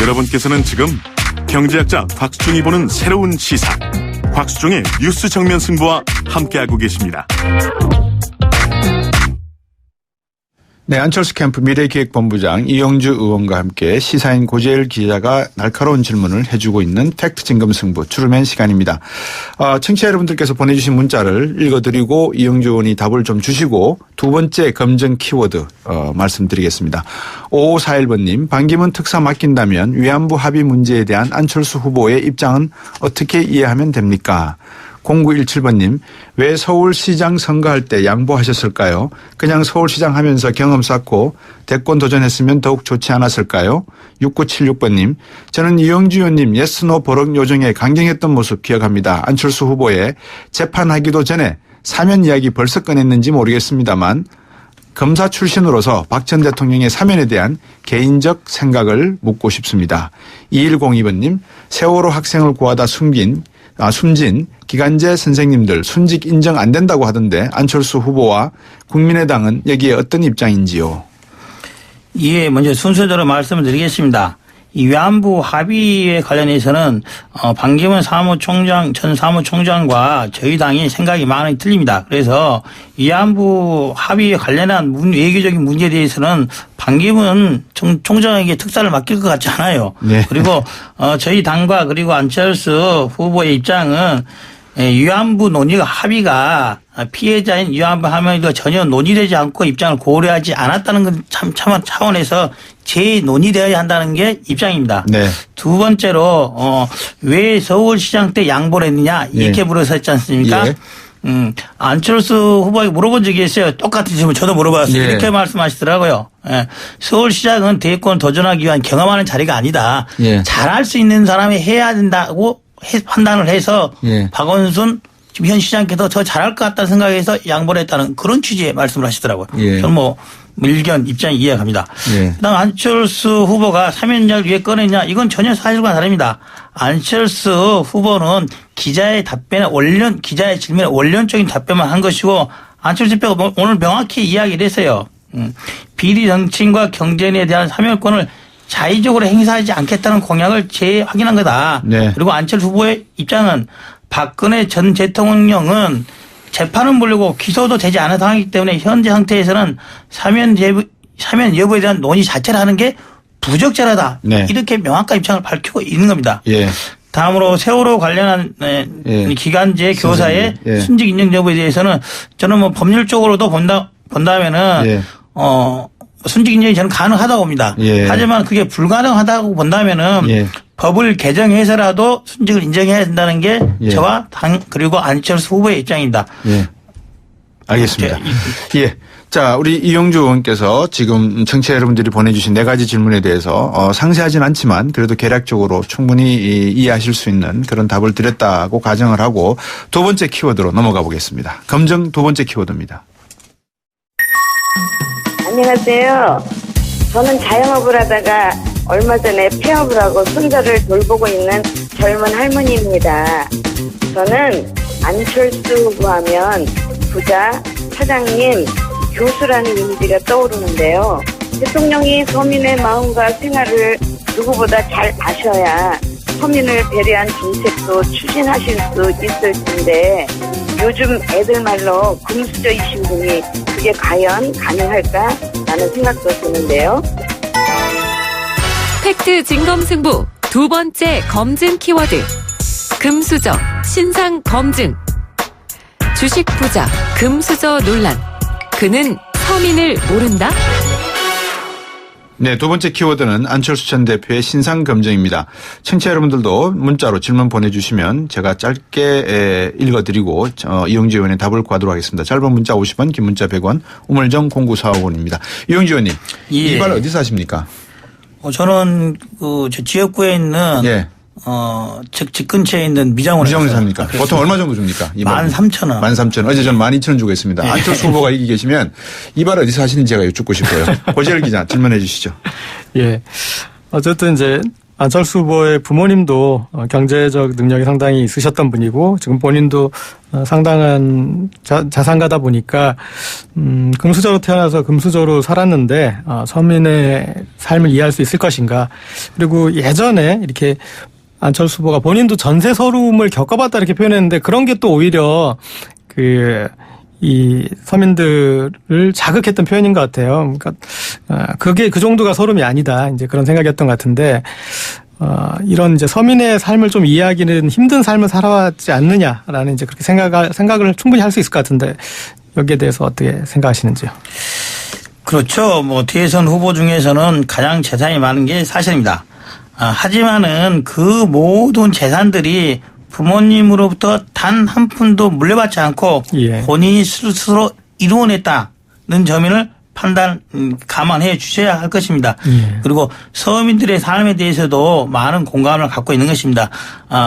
여러분께서는 지금 경제학자 곽수중이 보는 새로운 시사, 곽수중의 뉴스 정면 승부와 함께하고 계십니다. 네, 안철수 캠프 미래기획본부장 이영주 의원과 함께 시사인 고재일 기자가 날카로운 질문을 해주고 있는 팩트 진검 승부 추르맨 시간입니다. 청취자 여러분들께서 보내주신 문자를 읽어드리고 이영주 의원이 답을 좀 주시고 두 번째 검증 키워드 말씀드리겠습니다. 5541번님, 반기문 특사 맡긴다면 위안부 합의 문제에 대한 안철수 후보의 입장은 어떻게 이해하면 됩니까? 0917번님, 왜 서울시장 선거할 때 양보하셨을까요? 그냥 서울시장 하면서 경험 쌓고 대권 도전했으면 더욱 좋지 않았을까요? 6976번님, 저는 이영주 의원님 예스노 버럭 요정에 강경했던 모습 기억합니다. 안철수 후보의 재판하기도 전에 사면 이야기 벌써 꺼냈는지 모르겠습니다만 검사 출신으로서 박 전 대통령의 사면에 대한 개인적 생각을 묻고 싶습니다. 2102번님, 세월호 학생을 구하다 숨진 기간제 선생님들 순직 인정 안 된다고 하던데 안철수 후보와 국민의당은 여기에 어떤 입장인지요? 예, 먼저 순서대로 말씀을 드리겠습니다. 이 위안부 합의에 관련해서는 반기문 전 사무총장과 저희 당이 생각이 많이 틀립니다. 그래서 위안부 합의에 관련한 외교적인 문제에 대해서는 반기문 총장에게 특사를 맡길 것 같지 않아요. 네. 그리고 저희 당과 그리고 안철수 후보의 입장은 위안부 논의가 합의가 피해자인 위안부 합의가 전혀 논의되지 않고 입장을 고려하지 않았다는 건 참 차원에서 재논의되어야 한다는 게 입장입니다. 네. 두 번째로 왜 서울시장 때 양보를 했느냐 이렇게 물으셨지 않습니까? 예. 안철수 후보에게 물어본 적이 있어요. 똑같은 질문 저도 물어봤어요. 예. 이렇게 말씀하시더라고요. 예. 서울시장은 대권 도전하기 위한 경험하는 자리가 아니다. 예. 잘할 수 있는 사람이 해야 된다고 판단을 해서 예. 박원순 현 시장께서 더 잘할 것 같다는 생각에서 양보를 했다는 그런 취지의 말씀을 하시더라고요. 예. 저는 일견 입장이 이해갑니다. 예. 그다음 안철수 후보가 사면을 왜 꺼냈냐 이건 전혀 사실과 다릅니다. 안철수 후보는 기자의 질문에 원론적인 답변만 한 것이고 안철수 대표가 오늘 명확히 이야기를 했어요. 비리 정치인과 경쟁에 대한 사면권을 자의적으로 행사하지 않겠다는 공약을 재확인한 거다. 네. 그리고 안철수 후보의 입장은 박근혜 전 대통령은 재판을 물려고 기소도 되지 않은 상황이기 때문에 현재 상태에서는 사면 여부에 대한 논의 자체를 하는 게 부적절하다. 네. 이렇게 명확한 입장을 밝히고 있는 겁니다. 예. 다음으로 세월호 관련한 기간제 교사의 순직 인정 여부에 대해서는 저는 법률적으로도 본다면은 순직 인정이 저는 가능하다고 봅니다. 예. 하지만 그게 불가능하다고 본다면은 법을 개정해서라도 순직을 인정해야 된다는 게 저와 당 그리고 안철수 후보의 입장입니다. 예. 알겠습니다. 예. 자, 우리 이영주 의원께서 지금 청취자 여러분들이 보내주신 네 가지 질문에 대해서 상세하진 않지만 그래도 개략적으로 충분히 이해하실 수 있는 그런 답을 드렸다고 가정을 하고 두 번째 키워드로 넘어가 보겠습니다. 검증 두 번째 키워드입니다. 안녕하세요. 저는 자영업을 하다가 얼마 전에 폐업을 하고 손자를 돌보고 있는 젊은 할머니입니다. 저는 안철수 후보 하면 부자, 사장님, 교수라는 이미지가 떠오르는데요. 대통령이 서민의 마음과 생활을 누구보다 잘 아셔야 서민을 배려한 정책도 추진하실 수 있을 텐데 요즘 애들 말로 금수저이신 분이 그게 과연 가능할까라는 생각도 드는데요. 팩트 진검승부 두 번째 검증 키워드 금수저 신상 검증. 주식 부자 금수저 논란. 그는 서민을 모른다? 네, 두 번째 키워드는 안철수 전 대표의 신상 검증입니다. 청취자 여러분들도 문자로 질문 보내주시면 제가 짧게 읽어드리고 이영주 의원의 답을 구하도록 하겠습니다. 짧은 문자 50원, 긴 문자 100원, 우물정 0945원입니다. 이영주 의원님, 이발 어디서 하십니까? 저는 저 지역구에 있는 집 근처에 있는 미장원에서 삽니까? 보통 얼마 정도 줍니까? 13,000원. 13,000원. 어제 전 12,000원 주고 있습니다. 네. 안철수 후보가 여기 계시면 이발 어디서 하시는지 제가 여쭙고 싶어요. 고재열 기자 질문해 주시죠. 예. 어쨌든 이제 안철수 후보의 부모님도 경제적 능력이 상당히 있으셨던 분이고 지금 본인도 상당한 자산가다 보니까 금수저로 태어나서 금수저로 살았는데 서민의 삶을 이해할 수 있을 것인가. 그리고 예전에 이렇게 안철수 후보가 본인도 전세 서름을 겪어봤다 이렇게 표현했는데 그런 게 또 오히려 이 서민들을 자극했던 표현인 것 같아요. 그러니까 그게 그 정도가 서름이 아니다. 이제 그런 생각이었던 것 같은데 이런 이제 서민의 삶을 좀 이해하기는 힘든 삶을 살아왔지 않느냐라는 이제 그렇게 생각을 충분히 할 수 있을 것 같은데 여기에 대해서 어떻게 생각하시는지요? 그렇죠. 뭐 대선 후보 중에서는 가장 재산이 많은 게 사실입니다. 하지만은 그 모든 재산들이 부모님으로부터 단 한 푼도 물려받지 않고 예. 본인이 스스로 이루어냈다는 점을 감안해 주셔야 할 것입니다. 예. 그리고 서민들의 삶에 대해서도 많은 공감을 갖고 있는 것입니다.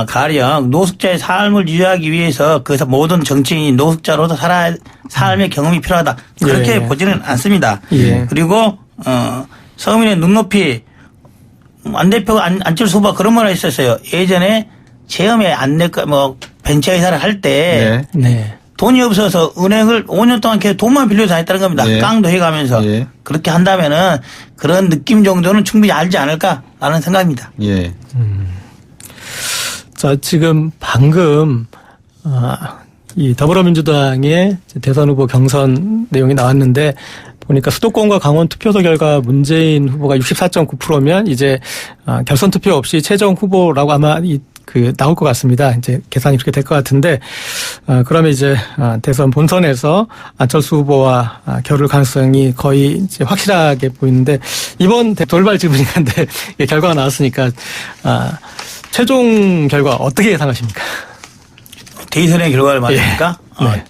가령 노숙자의 삶을 유지하기 위해서 그래서 모든 정치인이 노숙자로도 삶의 경험이 필요하다. 그렇게 예. 보지는 않습니다. 예. 그리고 서민의 눈높이 안 대표가 안철수 후보가 그런 말을 했었어요. 예전에 체험에 벤처회사를 할 때 네. 돈이 없어서 은행을 5년 동안 계속 돈만 빌려 다녔다는 겁니다. 네. 깡도 해가면서. 예. 그렇게 한다면은 그런 느낌 정도는 충분히 알지 않을까라는 생각입니다. 예. 자, 지금 방금 이 더불어민주당의 대선 후보 경선 내용이 나왔는데 보니까 수도권과 강원 투표소 결과 문재인 후보가 64.9%면 이제 결선 투표 없이 최종 후보라고 아마 나올 것 같습니다. 이제 계산이 그렇게 될 것 같은데, 그러면 이제 대선 본선에서 안철수 후보와 겨룰 가능성이 거의 이제 확실하게 보이는데, 이번 돌발 질문인데 결과가 나왔으니까, 최종 결과 어떻게 예상하십니까? 대선의 결과를 말입니까? 네.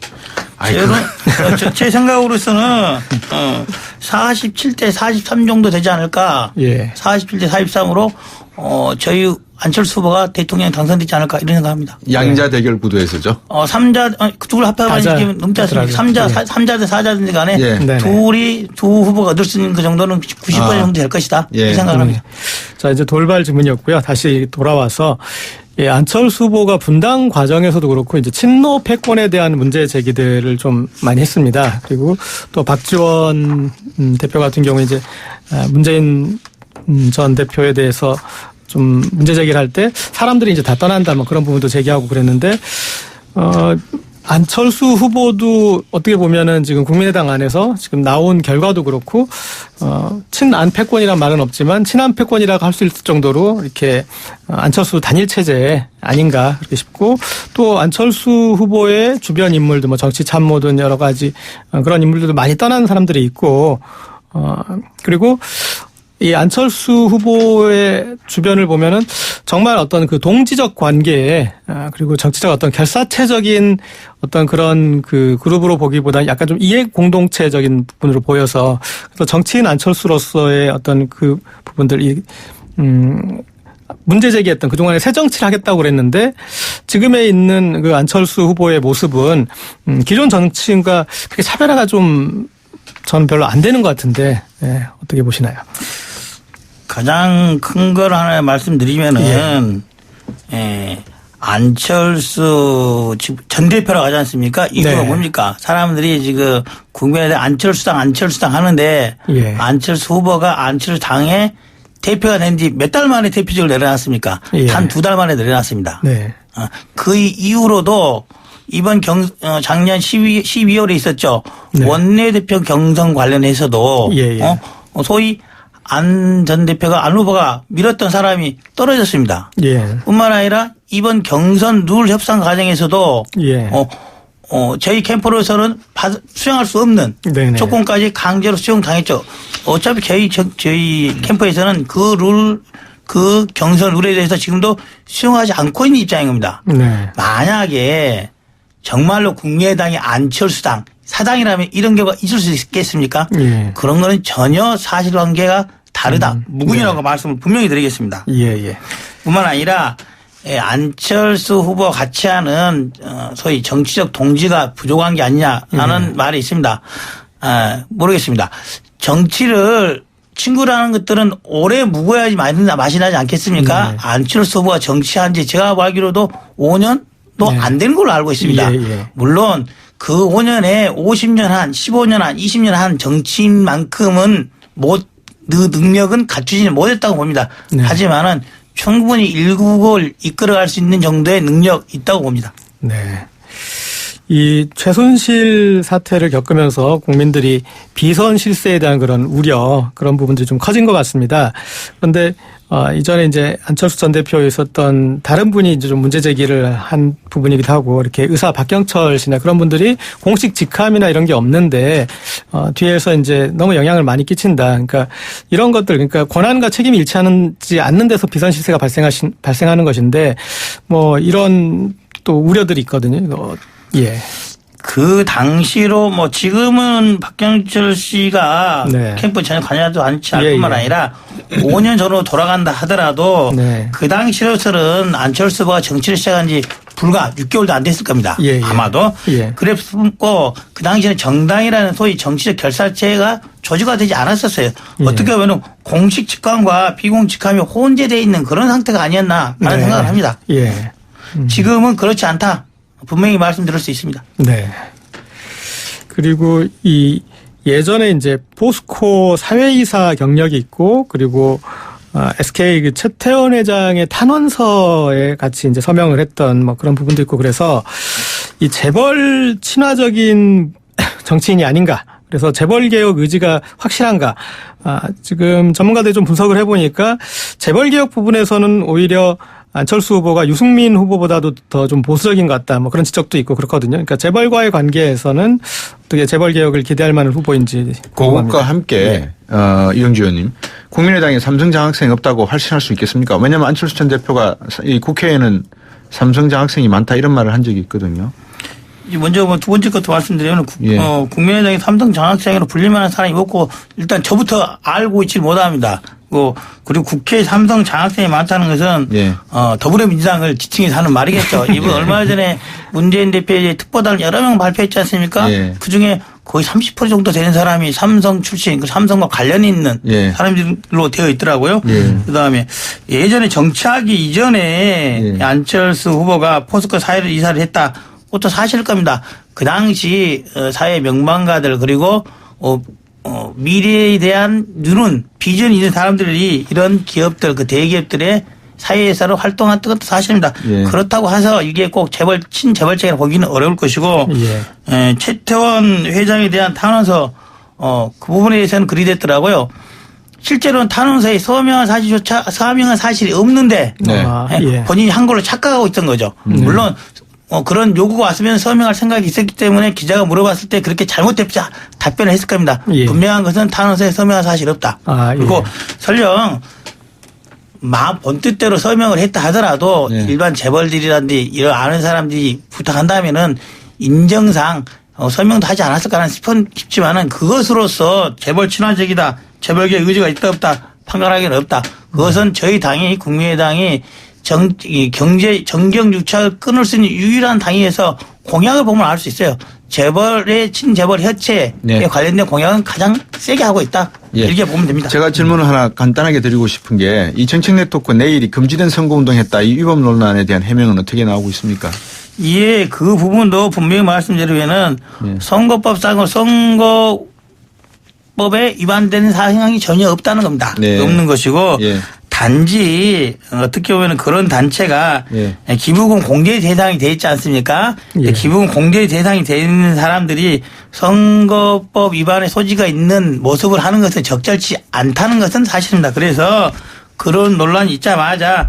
제 생각으로서는 47대 43 정도 되지 않을까. 예. 47대 43으로 저희 안철수 후보가 대통령 당선되지 않을까 이런 생각합니다. 양자 대결 구도에서죠. 3자 그쪽을 합하면 지금 넘지 않습니까? 3자든 4자든 간에 예. 두 후보가 얻을 수 있는 그 정도는 90% 정도 될 것이다. 예. 이 생각을 합니다. 자, 이제 돌발 질문이었고요. 다시 돌아와서 안철수 후보가 분당 과정에서도 그렇고 이제 친노 패권에 대한 문제 제기들을 좀 많이 했습니다. 그리고 또 박지원 대표 같은 경우에 이제 문재인 전 대표에 대해서 좀 문제 제기를 할 때 사람들이 이제 다 떠난다 뭐 그런 부분도 제기하고 그랬는데 안철수 후보도 어떻게 보면은 지금 국민의당 안에서 지금 나온 결과도 그렇고 친안 패권이란 말은 없지만 친안 패권이라고 할 수 있을 정도로 이렇게 안철수 단일 체제 아닌가 그렇게 싶고 또 안철수 후보의 주변 인물들 뭐 정치 참모든 여러 가지 그런 인물들도 많이 떠나는 사람들이 있고 그리고 이 안철수 후보의 주변을 보면은 정말 어떤 그 동지적 관계에 그리고 정치적 어떤 결사체적인 어떤 그런 그 그룹으로 보기보다 약간 좀 이해 공동체적인 부분으로 보여서 그래서 정치인 안철수로서의 어떤 그 부분들이 문제 제기했던 그동안에 새 정치를 하겠다고 그랬는데 지금에 있는 그 안철수 후보의 모습은 기존 정치인과 그렇게 차별화가 좀 저는 별로 안 되는 것 같은데 어떻게 보시나요? 가장 큰 걸 하나 말씀드리면은 안철수 전 대표라고 하지 않습니까? 이유가 네. 뭡니까? 사람들이 지금 국민의당 안철수당 하는데 예. 안철수 후보가 안철수 당의 대표가 된 지 몇 달 만에 대표직을 내려놨습니까? 예. 단 2달 만에 내려놨습니다. 네. 그 이후로도 이번 작년 12월에 있었죠. 네. 원내대표 경선 관련해서도 예. 소위 안 전 대표가 안 후보가 밀었던 사람이 떨어졌습니다. 예. 뿐만 아니라 이번 경선 룰 협상 과정에서도 예. 저희 캠프로서는 수용할 수 없는 네네. 조건까지 강제로 수용당했죠. 어차피 저희 캠프에서는 그 경선 룰에 대해서 지금도 수용하지 않고 있는 입장인 겁니다. 네. 만약에 정말로 국민의당이 안철수당 사당이라면 이런 경우가 있을 수 있겠습니까? 예. 그런 거는 전혀 사실관계가 다르다. 무근이라고 말씀을 분명히 드리겠습니다. 예. 뿐만 아니라 안철수 후보와 같이 하는 소위 정치적 동지가 부족한 게 아니냐라는 말이 있습니다. 모르겠습니다. 정치를 친구라는 것들은 오래 묵어야지 맛이 나지 않겠습니까? 네. 안철수 후보가 정치한 지 제가 알기로도 5년도 네. 안 되는 걸로 알고 있습니다. 예. 물론 그 5년에 50년 한, 15년 한, 20년 한 정치인만큼은 그 능력은 갖추지는 못했다고 봅니다. 네. 하지만은 충분히 일국을 이끌어갈 수 있는 정도의 능력 있다고 봅니다. 네. 이 최순실 사태를 겪으면서 국민들이 비선 실세에 대한 그런 우려, 그런 부분들이 좀 커진 것 같습니다. 그런데 이전에 이제 안철수 전 대표에 있었던 다른 분이 이제 좀 문제 제기를 한 부분이기도 하고, 이렇게 의사 박경철 씨나 그런 분들이 공식 직함이나 이런 게 없는데 뒤에서 이제 너무 영향을 많이 끼친다. 그러니까 이런 것들, 그러니까 권한과 책임이 일치하지 않는 데서 비선 실세가 발생하는 것인데, 뭐 이런 또 우려들이 있거든요. 예. 그 당시로 뭐 지금은 박경철 씨가 네. 캠프 전혀 관여하지 않을 뿐만 예. 아니라 5년 전으로 돌아간다 하더라도 네. 그 당시로서는 안철수 후보가 정치를 시작한 지 불과 6개월도 안 됐을 겁니다. 예. 아마도. 예. 그랬고 그 당시에는 정당이라는 소위 정치적 결사체가 조직화 되지 않았었어요. 예. 어떻게 보면 공식 직함과 비공식 직함이 혼재되어 있는 그런 상태가 아니었나 하는 네. 생각을 합니다. 예. 지금은 그렇지 않다. 분명히 말씀드릴 수 있습니다. 네. 그리고 이 예전에 이제 포스코 사회이사 경력이 있고, 그리고 SK 그 최태원 회장의 탄원서에 같이 이제 서명을 했던 뭐 그런 부분도 있고, 그래서 이 재벌 친화적인 정치인이 아닌가. 그래서 재벌 개혁 의지가 확실한가. 지금 전문가들이 좀 분석을 해보니까 재벌 개혁 부분에서는 오히려 안철수 후보가 유승민 후보보다도 더 좀 보수적인 것 같다. 뭐 그런 지적도 있고 그렇거든요. 그러니까 재벌과의 관계에서는 어떻게 재벌 개혁을 기대할 만한 후보인지. 그것과 함께 이영주 의원님, 국민의당에 삼성 장학생이 없다고 확신할 수 있겠습니까? 왜냐하면 안철수 전 대표가 이 국회에는 삼성 장학생이 많다 이런 말을 한 적이 있거든요. 먼저 뭐 두 번째 것도 말씀드리면 예. 국민의당이 삼성 장학생으로 불릴만한 사람이 없고 일단 저부터 알고 있지 못합니다. 그리고 국회에 삼성 장학생이 많다는 것은 예. 더불어민주당을 지칭해서 하는 말이겠죠. 이번 얼마 전에 문재인 대표의 특보단을 여러 명 발표했지 않습니까? 예. 그중에 거의 30% 정도 되는 사람이 삼성 출신, 그 삼성과 관련이 있는 예. 사람들로 되어 있더라고요. 예. 그다음에 예전에 정치하기 이전에 예. 안철수 후보가 포스코 사회를 이사를 했다. 그것도 사실일 겁니다. 그 당시 사회 명망가들 그리고 미래에 대한 눈은 비전이 있는 사람들이 이런 기업들 그 대기업들의 사회에서 활동한 것도 사실입니다. 예. 그렇다고 해서 이게 꼭 친재벌적이라 보기는 어려울 것이고 예. 최태원 회장에 대한 탄원서 그 부분에 대해서는 그리 됐더라고요. 실제로는 탄원서에 서명한 사실이 없는데 네. 예. 본인이 한 걸로 착각하고 있던 거죠. 물론 그런 요구가 왔으면 서명할 생각이 있었기 때문에 기자가 물어봤을 때 그렇게 잘못됐자 답변을 했을 겁니다. 예. 분명한 것은 탄원서에 서명한 사실이 없다. 그리고 예. 설령 마음 본뜻대로 서명을 했다 하더라도 예. 일반 재벌들이라든지 이런 아는 사람들이 부탁한다면은 인정상 서명도 하지 않았을까라는 싶지만은 그것으로서 재벌 친화적이다, 재벌계의 의지가 있다 없다 판가하기는 없다. 그것은 저희 당이 국민의당이 경제 정경 유착을 끊을 수 있는 유일한 당위에서 공약을 보면 알 수 있어요. 재벌의 친재벌 협치에 네. 관련된 공약은 가장 세게 하고 있다. 예. 이렇게 보면 됩니다. 제가 질문을 하나 간단하게 드리고 싶은 게 이 정책net 토크 내일이 금지된 선거운동했다 이 위법 논란에 대한 해명은 어떻게 나오고 있습니까? 예, 그 부분도 분명히 말씀드리면은 예. 선거법상 선거법에 위반되는 사항이 전혀 없다는 겁니다. 네. 없는 것이고 예. 단지 어떻게 보면 그런 단체가 예. 기부금 공제 대상이 돼 있지 않습니까? 예. 기부금 공제 대상이 되어 있는 사람들이 선거법 위반의 소지가 있는 모습을 하는 것은 적절치 않다는 것은 사실입니다. 그래서 그런 논란이 있자마자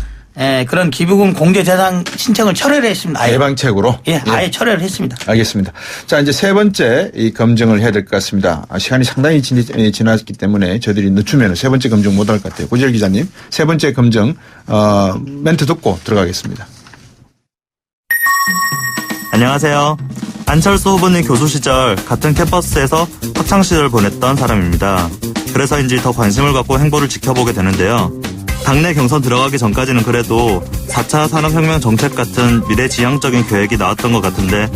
그런 기부금 공제 대상 신청을 철회를 했습니다. 아예. 예방책으로? 예, 아예 철회를 했습니다. 알겠습니다. 자, 이제 세 번째 이 검증을 해야 될 것 같습니다. 시간이 상당히 지났기 때문에 저희들이 늦추면 세 번째 검증 못 할 것 같아요. 고재열 기자님, 세 번째 검증 멘트 듣고 들어가겠습니다. 안녕하세요. 안철수 후보는 교수 시절 같은 캠퍼스에서 학창 시절을 보냈던 사람입니다. 그래서인지 더 관심을 갖고 행보를 지켜보게 되는데요. 당내 경선 들어가기 전까지는 그래도 4차 산업혁명 정책 같은 미래지향적인 계획이 나왔던 것 같은데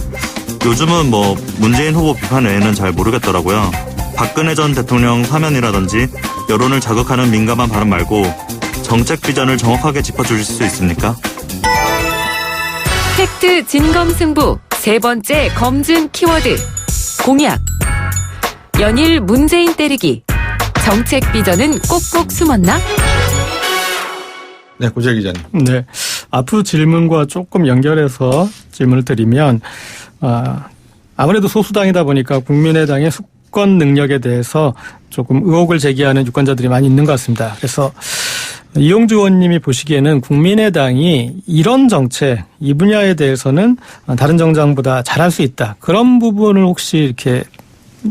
요즘은 문재인 후보 비판 외에는 잘 모르겠더라고요. 박근혜 전 대통령 사면이라든지 여론을 자극하는 민감한 발언 말고 정책 비전을 정확하게 짚어주실 수 있습니까? 팩트 진검승부 세 번째 검증 키워드 공약. 연일 문재인 때리기. 정책 비전은 꼭꼭 숨었나? 네, 고재일 기자님. 네. 앞으로 질문과 조금 연결해서 질문을 드리면, 아무래도 소수당이다 보니까 국민의당의 수권 능력에 대해서 조금 의혹을 제기하는 유권자들이 많이 있는 것 같습니다. 그래서 이용주 의원님이 보시기에는 국민의당이 이런 정책, 이 분야에 대해서는 다른 정당보다 잘할 수 있다. 그런 부분을 혹시 이렇게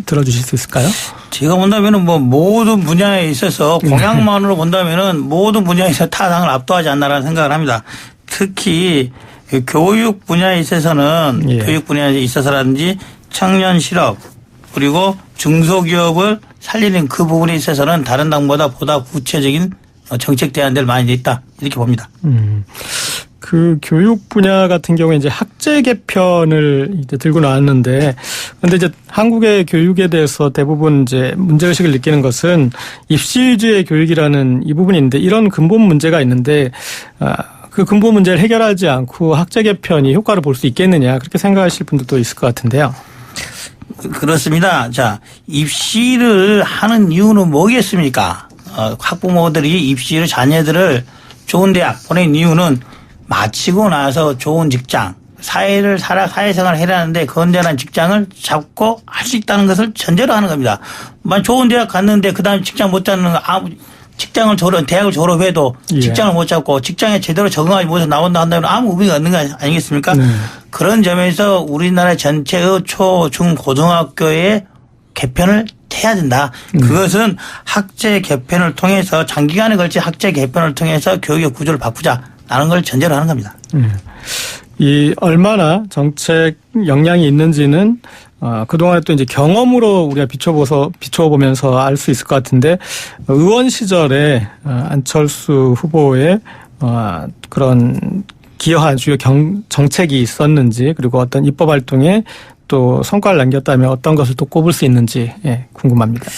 들어주실 수 있을까요? 제가 본다면은 뭐 모든 분야에 있어서 공약만으로 본다면은 모든 분야에서 타 당을 압도하지 않나라는 생각을 합니다. 특히 교육 분야에 있어서는 예. 교육 분야에 있어서라든지 청년 실업 그리고 중소기업을 살리는 그 부분에 있어서는 다른 당보다 보다 구체적인 정책 대안들 많이 있다 이렇게 봅니다. 그 교육 분야 같은 경우에 이제 학제 개편을 이제 들고 나왔는데, 근데 이제 한국의 교육에 대해서 대부분 이제 문제의식을 느끼는 것은 입시주의 교육이라는 이 부분인데, 이런 근본 문제가 있는데, 그 근본 문제를 해결하지 않고 학제 개편이 효과를 볼 수 있겠느냐, 그렇게 생각하실 분들도 있을 것 같은데요. 그렇습니다. 자, 입시를 하는 이유는 뭐겠습니까? 학부모들이 입시를 자녀들을 좋은 대학 보낸 이유는 마치고 나서 좋은 직장, 사회생활을 해야 하는데 건전한 직장을 잡고 할 수 있다는 것을 전제로 하는 겁니다. 좋은 대학 갔는데 그 다음에 직장 못 잡는 거, 대학을 졸업해도 예. 직장을 못 잡고 직장에 제대로 적응하지 못해서 나온다 한다면 아무 의미가 없는 거 아니겠습니까? 그런 점에서 우리나라 전체의 초, 중, 고등학교의 개편을 해야 된다. 그것은 학제 개편을 통해서 장기간에 걸친 학제 개편을 통해서 교육의 구조를 바꾸자라는 걸 전제로 하는 겁니다. 이 얼마나 정책 역량이 있는지는 그동안에 또 이제 경험으로 우리가 비춰보면서 알 수 있을 것 같은데, 의원 시절에 안철수 후보의 그런 기여한 주요 정책이 있었는지, 그리고 어떤 입법 활동에 또 성과를 남겼다면 어떤 것을 또 꼽을 수 있는지 궁금합니다.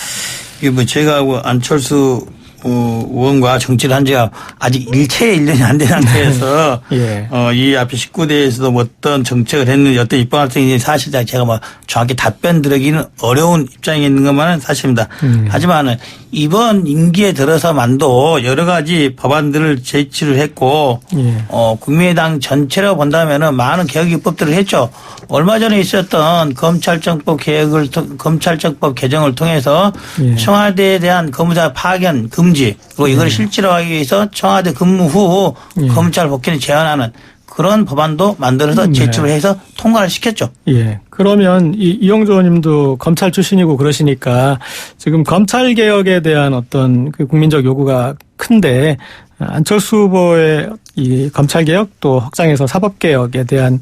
이게 뭐 제가 안철수 의원과 정치를 한 지가 아직 일체의 1년이 안 된 상태에서 예. 이 앞에 19대에서도 어떤 정책을 했는지 어떤 입법 활동이 사실 제가 뭐 정확히 답변 드리기는 어려운 입장에 있는 것만은 사실입니다. 하지만 이번 임기에 들어서만도 여러 가지 법안들을 제출을 했고 예. 국민의당 전체로 본다면은 많은 개혁 입법들을 했죠. 얼마 전에 있었던 검찰청법 개정을 통해서 예. 청와대에 대한 검사 파견 금지 그리고 이걸 실질화하기 위해서 청와대 근무 후 검찰 복귀를 제한하는 그런 법안도 만들어서 제출을 해서 통과를 시켰죠. 예. 그러면 이용주 의원님도 검찰 출신이고 그러시니까 지금 검찰 개혁에 대한 어떤 그 국민적 요구가 큰데, 안철수 후보의 이 검찰 개혁 또 확장해서 사법 개혁에 대한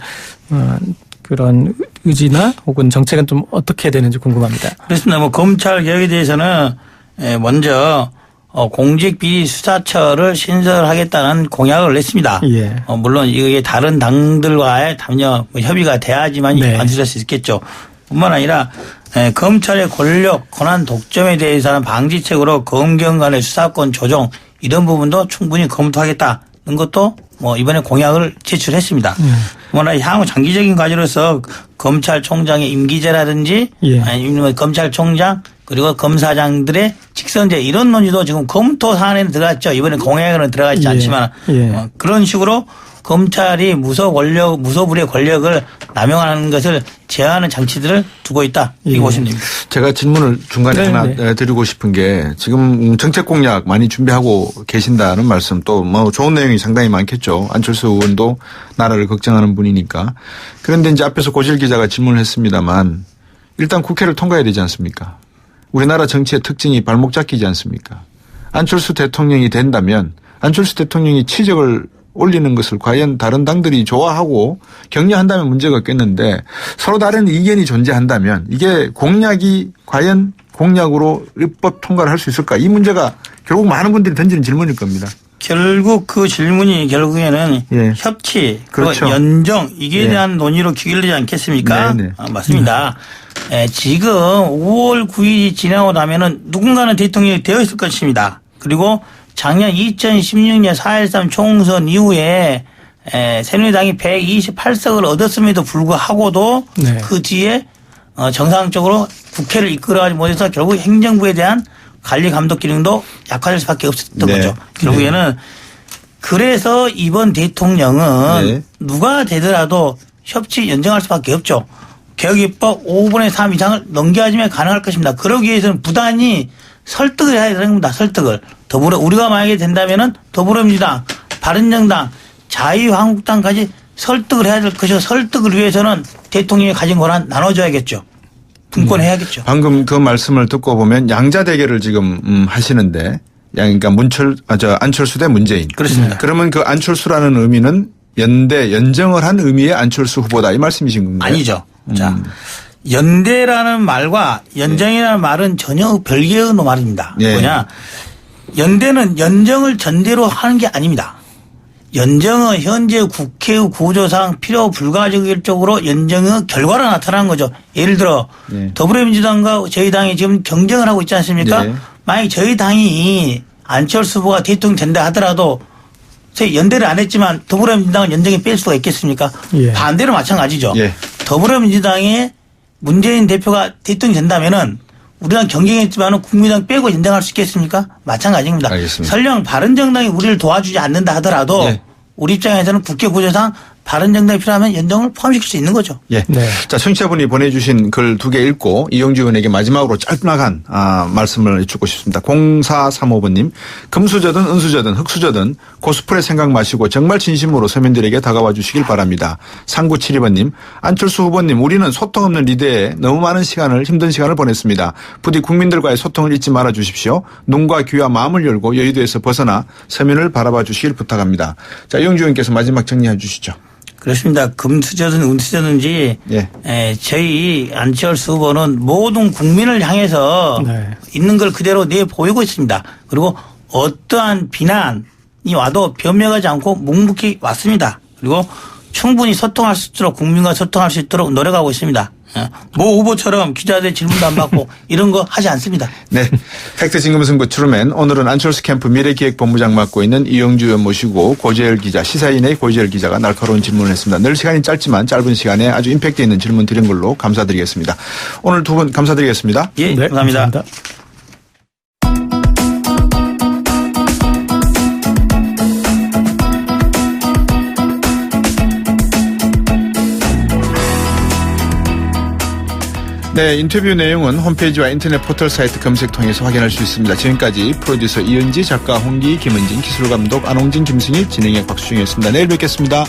그런 의지나 혹은 정책은 좀 어떻게 되는지 궁금합니다. 그렇습니다. 뭐 검찰 개혁에 대해서는 먼저 공직비리수사처를 신설하겠다는 공약을 냈습니다. 예. 물론 이게 다른 당들과의 담력 협의가 돼야지만 완수될 수 있겠죠. 뿐만 아니라 검찰의 권한 독점에 대해서는 방지책으로 검경 간의 수사권 조정 이런 부분도 충분히 검토하겠다는 것도 이번에 공약을 제출했습니다. 뭐나 향후 장기적인 과제로서 검찰총장의 임기제라든지 아니면 검찰총장 그리고 검사장들의 직선제 이런 논의도 지금 검토 사안에는 들어갔죠. 이번에 공약에는 들어가지 않지만 그런 식으로 검찰이 무소불위의 권력을 남용하는 것을 제한하는 장치들을 두고 있다. 이렇게 보시면 됩니다. 제가 질문을 중간에 하나 드리고 싶은 게, 지금 정책 공약 많이 준비하고 계신다는 말씀, 또 좋은 내용이 상당히 많겠죠. 안철수 의원도 나라를 걱정하는 분이니까. 그런데 이제 앞에서 고재일 기자가 질문을 했습니다만, 일단 국회를 통과해야 되지 않습니까? 우리나라 정치의 특징이 발목 잡히지 않습니까? 안철수 대통령이 된다면 안철수 대통령이 치적을 올리는 것을 과연 다른 당들이 좋아하고 격려한다면 문제가 없겠는데, 서로 다른 의견이 존재한다면 이게 공약이 과연 공약으로 입법 통과를 할 수 있을까? 이 문제가 결국 많은 분들이 던지는 질문일 겁니다. 결국 그 질문이 결국에는 예. 협치, 그렇죠. 연정 이게 예. 대한 논의로 귀결되지 않겠습니까? 네네. 맞습니다. 지금 5월 9일이 지나고 나면은 누군가는 대통령이 되어 있을 것입니다. 그리고 작년 2016년 4.13 총선 이후에 새누리당이 128석을 얻었음에도 불구하고도 네. 그 뒤에 정상적으로 국회를 이끌어가지 못해서 결국 행정부에 대한 관리 감독 기능도 약화될 수밖에 없었던 네. 거죠. 결국에는 그래서 이번 대통령은 네. 누가 되더라도 협치 연정할 수밖에 없죠. 개혁입법 5분의 3 이상을 넘겨야지만 가능할 것입니다. 그러기 위해서는 부단히 설득을 해야 되는 겁니다. 설득을. 우리가 만약에 된다면은 더불어민주당, 바른정당, 자유한국당까지 설득을 해야 될 것이고 설득을 위해서는 대통령이 가진 권한 나눠줘야겠죠. 분권해야겠죠. 방금 그 말씀을 듣고 보면 양자 대결을 지금 하시는데 그러니까 안철수 대 문재인. 그렇습니다. 그러면 그 안철수라는 의미는 연정을 한 의미의 안철수 후보다 이 말씀이신 건가요? 아니죠. 자, 연대라는 말과 연정이라는 말은 전혀 별개의 말입니다. 예. 뭐냐. 연대는 연정을 전제로 하는 게 아닙니다. 연정은 현재 국회의 구조상 필요 불가적으로 연정의 결과로 나타나는 거죠. 예를 들어 네. 더불어민주당과 저희 당이 지금 경쟁을 하고 있지 않습니까? 네. 만약 저희 당이 안철수 후보가 대통령 된다 하더라도 연대를 안 했지만 더불어민주당은 연정에 뺄 수가 있겠습니까? 예. 반대로 마찬가지죠. 예. 더불어민주당의 문재인 대표가 대통령이 된다면은 우리가 경쟁했지만 국민당 빼고 연정할 수 있겠습니까? 마찬가지입니다. 알겠습니다. 설령 바른정당이 우리를 도와주지 않는다 하더라도 예. 우리 입장에서는 국회 구조상 바른정당이 필요하면 연정을 포함시킬 수 있는 거죠. 예. 네. 자, 청취자분이 보내주신 글 2개 읽고 이용주 의원에게 마지막으로 짧나간 말씀을 여쭙고 싶습니다. 0435번님, 금수저든 은수저든 흑수저든 고스프레 생각 마시고 정말 진심으로 서민들에게 다가와 주시길 바랍니다. 3972번님, 안철수 후보님, 우리는 소통 없는 리더에 너무 많은 힘든 시간을 보냈습니다. 부디 국민들과의 소통을 잊지 말아 주십시오. 눈과 귀와 마음을 열고 여의도에서 벗어나 서민을 바라봐 주시길 부탁합니다. 자, 이용주 의원께서 마지막 정리해 주시죠. 그렇습니다. 금수저든 은수저든지 예. 저희 안철수 후보는 모든 국민을 향해서 네. 있는 걸 그대로 내보이고 있습니다. 그리고 어떠한 비난이 와도 변명하지 않고 묵묵히 왔습니다. 그리고 충분히 소통할 수 있도록 국민과 소통할 수 있도록 노력하고 있습니다. 모 후보처럼 기자들 질문도 안 받고 이런 거 하지 않습니다. 네. 팩트 진검승부 트루맨. 오늘은 안철수 캠프 미래기획본부장 맡고 있는 이영주 의원 모시고 고재열 기자, 시사인의 고재열 기자가 날카로운 질문을 했습니다. 늘 시간이 짧지만 짧은 시간에 아주 임팩트 있는 질문 드린 걸로 감사드리겠습니다. 오늘 두 분 감사드리겠습니다. 예, 네, 감사합니다. 네, 인터뷰 내용은 홈페이지와 인터넷 포털 사이트 검색 통해서 확인할 수 있습니다. 지금까지 프로듀서 이은지, 작가 홍기, 김은진, 기술감독 안홍진, 김승희, 진행의 박수중이었습니다. 내일 뵙겠습니다.